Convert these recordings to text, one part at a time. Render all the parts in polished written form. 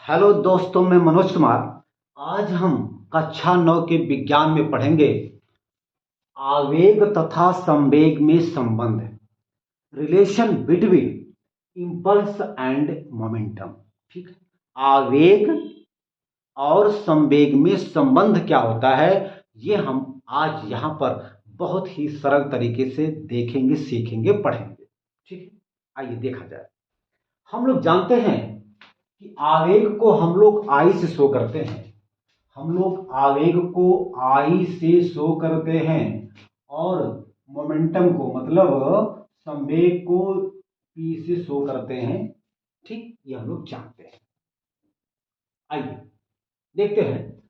Hello दोस्तों, मैं मनोज कुमार। आज हम कक्षा 9 के विज्ञान में पढ़ेंगे आवेग तथा संवेग में संबंध, relation between impulse and momentum. ठीक है। आवेग और संवेग में संबंध क्या होता है, ये हम आज यहाँ पर बहुत ही सरल तरीके से देखेंगे, सीखेंगे, पढ़ेंगे। ठीक है। आइए देखा जाए। हम लोग जानते हैं कि आवेग को हम लोग आई से शो करते हैं। हम लोग आवेग को आई से शो करते हैं और मोमेंटम को मतलब संवेग को पी से शो करते हैं। ठीक, ये हम लोग जानते हैं। आइए देखते हैं।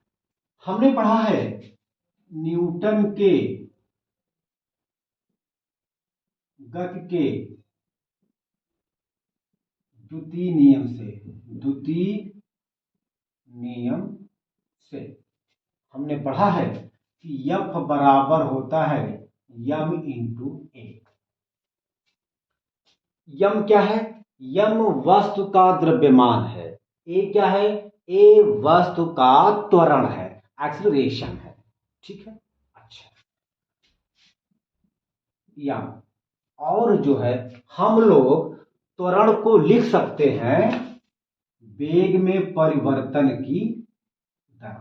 हमने पढ़ा है न्यूटन के गति के द्वितीय नियम से। द्वितीय नियम से हमने पढ़ा है कि F बराबर होता है यम इंटू ए। यम क्या है? यम वस्तु का द्रव्यमान है। ए क्या है? ए वस्तु का त्वरण है, एक्सीलरेशन है। ठीक है। अच्छा, यम। और जो है हम लोग त्वरण को लिख सकते हैं वेग में परिवर्तन की दर।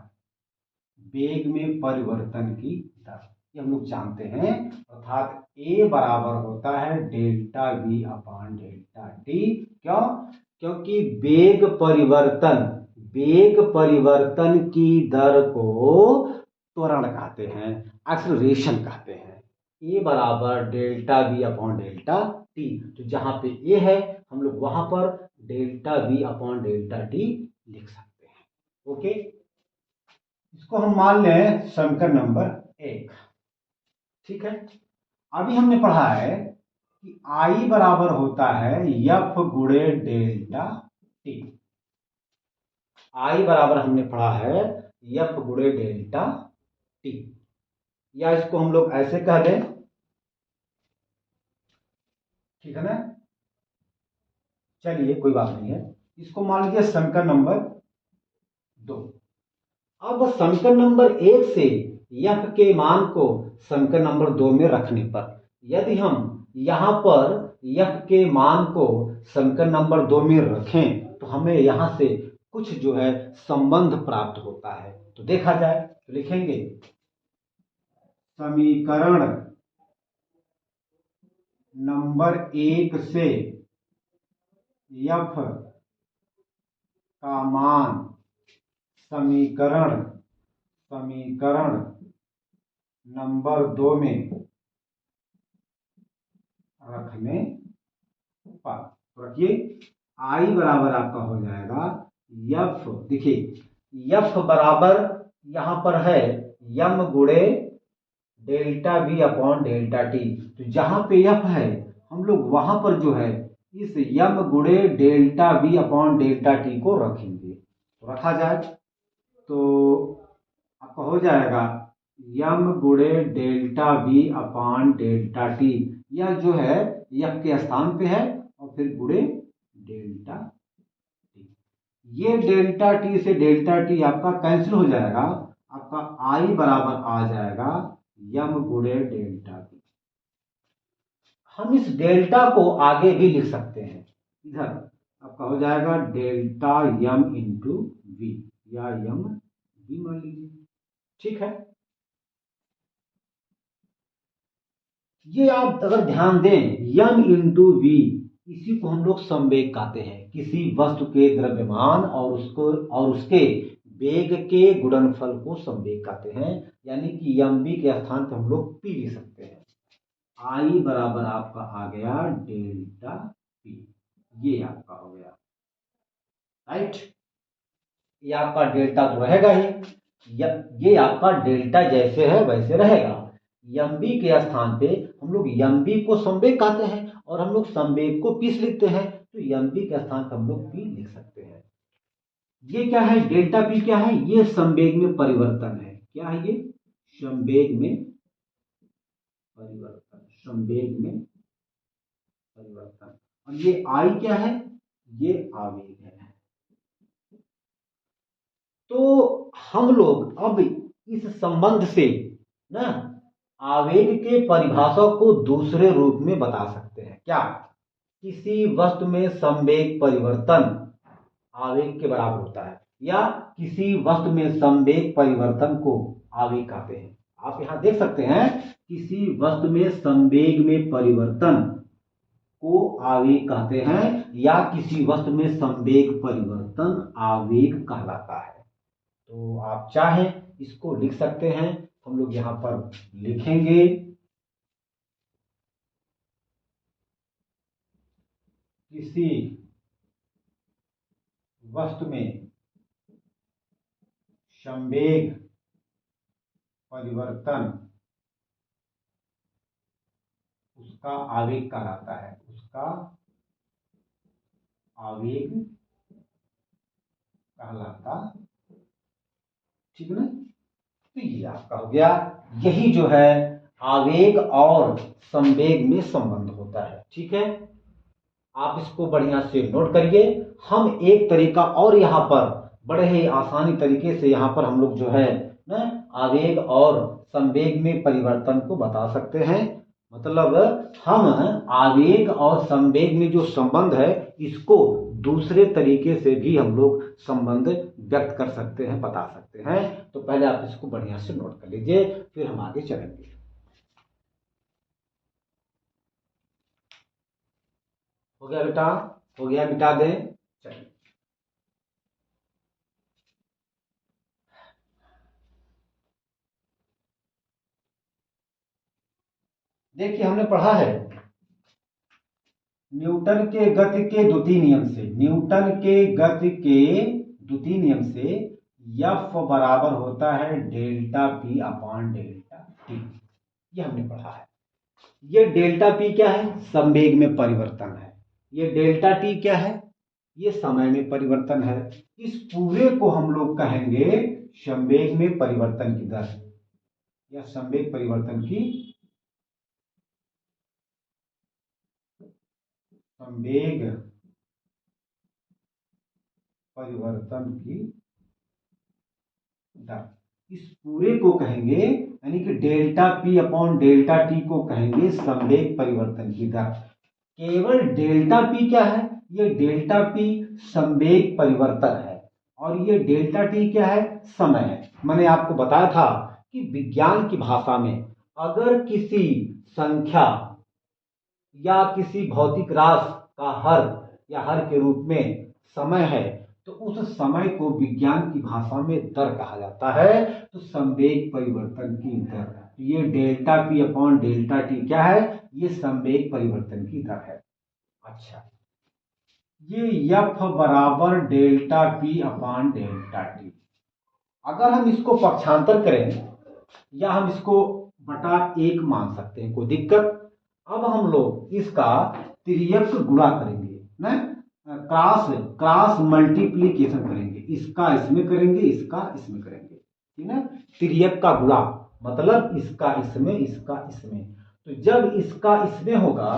वेग में परिवर्तन की दर ये हम लोग जानते हैं, अर्थात ए बराबर होता है delta V upon delta T. क्यों? क्योंकि वेग परिवर्तन की दर को त्वरण कहते हैं, एक्सीलरेशन कहते हैं। ए बराबर delta we upon delta T. तो जहां पे ए है हम लोग वहां पर delta we upon delta T लिख सकते हैं। ओके, इसको हम मान लें समीकरण नंबर 1। ठीक है। अभी हमने पढ़ा है कि आई बराबर होता है एफ गुणे डेल्टा टी। आई बराबर हमने पढ़ा है एफ गुणे डेल्टा टी, या इसको हम लोग ऐसे कह दें। ठीक है ना? चलिए, कोई बात नहीं है। इसको मान लीजिए समीकरण नंबर 2। अब समीकरण नंबर 1 से एफ के मान को समीकरण नंबर 2 में रखने पर, यदि हम यहां पर एफ के मान को समीकरण नंबर 2 में रखें तो हमें यहां से कुछ जो है संबंध प्राप्त होता है। तो देखा जाए तो लिखेंगे समीकरण नंबर 1 से एफ का मान समीकरण समीकरण नंबर 2 में रखने पर, तो रखिए आई बराबर आपका हो जाएगा यफ। देखिए यफ बराबर यहां पर है यम गुणे delta we upon delta T. तो जहां पे यफ है हम लोग वहां पर जो है इस यम गुणे delta we upon delta T को रखेंगे। तो रखा जाए तो आपका हो जाएगा यम गुणे delta we upon delta T. यह जो है यफ के स्थान पे है और फिर गुणे डेल्टा टी। ये डेल्टा टी से डेल्टा टी आपका कैंसिल हो जाएगा। आपका आई बराबर आ जाएगा यम गुणे डेल्टा टी। हम इस डेल्टा को आगे भी लिख सकते हैं। इधर आपका हो जाएगा डेल्टा यम इंटू वी, या यम वी मान लीजिए। ठीक है। ये आप अगर ध्यान दें, यम इंटू वी, इसी को हम लोग संवेग कहते हैं। किसी वस्तु के द्रव्यमान और उसके वेग के गुणनफल को संवेग कहते हैं। यानी कि यम वी के स्थान पर हम लोग पी लिख सकते हैं। आई बराबर आपका आ गया डेल्टा पी, ये आपका हो गया। राइट, ये आपका डेल्टा तो रहेगा ही, ये आपका डेल्टा जैसे है वैसे रहेगा। यम के स्थान पे हम लोग यम को संवेग कहते हैं और हम लोग संवेग को पीस लिखते हैं। तो यम के स्थान पर हम लोग पी लिख सकते हैं। ये क्या है? डेल्टा पी क्या है? ये संवेग में परिवर्तन है। क्या है ये? संवेग में परिवर्तन। संवेग में परिवर्तन। और ये आई क्या है? ये आवेग है। हम लोग अब इस संबंध से ना आवेग के परिभाषा को दूसरे रूप में बता सकते हैं। क्या? किसी वस्तु में संवेग परिवर्तन आवेग के बराबर होता है, या किसी वस्तु में संवेग परिवर्तन को आवेग कहते हैं। आप यहां देख सकते हैं, किसी वस्तु में संवेग में परिवर्तन को आवेग कहते हैं, या किसी वस्तु में संवेग परिवर्तन आवेग कहलाता है। तो आप चाहें इसको लिख सकते हैं, हम लोग यहां पर लिखेंगे किसी वस्तु में संवेग परिवर्तन उसका आवेग कहलाता है, उसका आवेग कहलाता। ठीक है ना? तो ये आपका हो गया। यही जो है आवेग और संवेग में संबंध होता है। ठीक है, आप इसको बढ़िया से नोट करिए। हम एक तरीका और यहाँ पर बड़े ही आसानी तरीके से यहाँ पर हम लोग जो है ना आवेग और संवेग में परिवर्तन को बता सकते हैं। मतलब हम आवेग और संवेग में जो संबंध है इसको दूसरे तरीके से भी हम लोग संबंध व्यक्त कर सकते हैं, बता सकते हैं। तो पहले आप इसको बढ़िया से नोट कर लीजिए, फिर हम आगे चलेंगे। हो गया बेटा? हो गया, मिटा दें। चलिए, देखिए हमने पढ़ा है न्यूटन के गति के द्वितीय नियम से, न्यूटन के गति के द्वितीय नियम से एफ बराबर होता है delta P upon delta T. ये हमने पढ़ा है। ये डेल्टा पी क्या है? संवेग में परिवर्तन है। ये डेल्टा टी क्या है? ये समय में परिवर्तन है। इस पूरे को हम लोग कहेंगे संवेग में परिवर्तन की दर, या संवेग परिवर्तन की संवेग परिवर्तन की दर। इस पूरे को कहेंगे, यानी कि delta P upon delta T को कहेंगे संवेग परिवर्तन की दर। केवल डेल्टा पी क्या है? ये डेल्टा पी संवेग परिवर्तन है, और ये डेल्टा टी क्या है? समय है। मैंने आपको बताया था कि विज्ञान की भाषा में अगर किसी संख्या या किसी भौतिक राशि का हर या हर के रूप में समय है, तो उस समय को विज्ञान की भाषा में दर कहा जाता है। तो संवेग परिवर्तन की दर, ये delta P upon delta T क्या है? ये संवेग परिवर्तन की दर है। अच्छा, ये एफ बराबर delta P upon delta T. अगर हम इसको पक्षांतर करें, या हम इसको बटा 1 मान सकते हैं, कोई दिक्कत। अब हम लोग इसका तिर्यक गुणा करेंगे ना, क्रॉस मल्टीप्लीकेशन करेंगे। इसका इसमें करेंगे, इसका इसमें करेंगे, ठीक है। तिर्यक का गुणा मतलब इसका इसमें, इसका इसमें। तो जब इसका इसमें होगा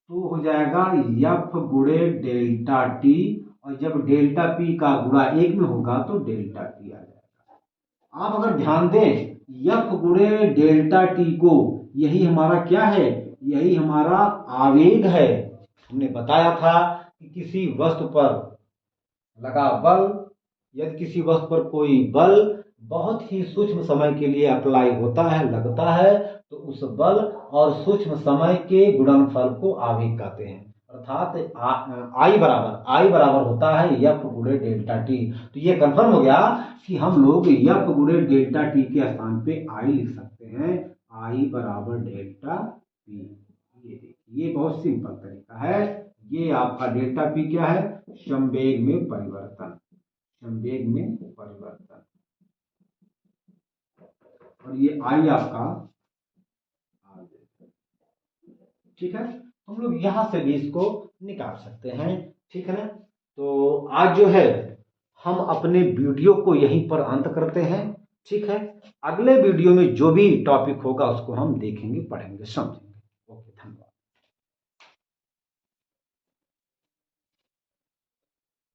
तो हो जाएगा एफ गुणे डेल्टा टी, और जब डेल्टा पी का गुणा 1 में होगा तो डेल्टा टी आ जाएगा। आप अगर ध्यान दें, एफ गुणे डेल्टा टी को, यही हमारा क्या है? यही हमारा आवेग है। हमने बताया था कि किसी वस्तु पर लगा बल, यदि किसी वस्तु पर कोई बल बहुत ही सूक्ष्म समय के लिए अप्लाई होता है, लगता है, तो उस बल और सूक्ष्म समय के गुणनफल को आवेग कहते हैं। अर्थात आई बराबर होता है एफ गुणे डेल्टा टी। तो ये कंफर्म हो गया कि हम लोग एफ गुणे डेल्टा टी के स्थान पे आई लिख सकते हैं, आई बराबर डेल्टा पी। ये देखिए, ये बहुत सिंपल तरीका है। ये आपका डेल्टा पी क्या है? संवेग में परिवर्तन, संवेग में परिवर्तन। और ये आई आपका, ठीक है। हम लोग यहां से भी इसको निकाल सकते हैं, ठीक है ना। तो आज जो है हम अपने वीडियो को यहीं पर अंत करते हैं, ठीक है। अगले वीडियो में जो भी टॉपिक होगा उसको हम देखेंगे, पढ़ेंगे, समझेंगे।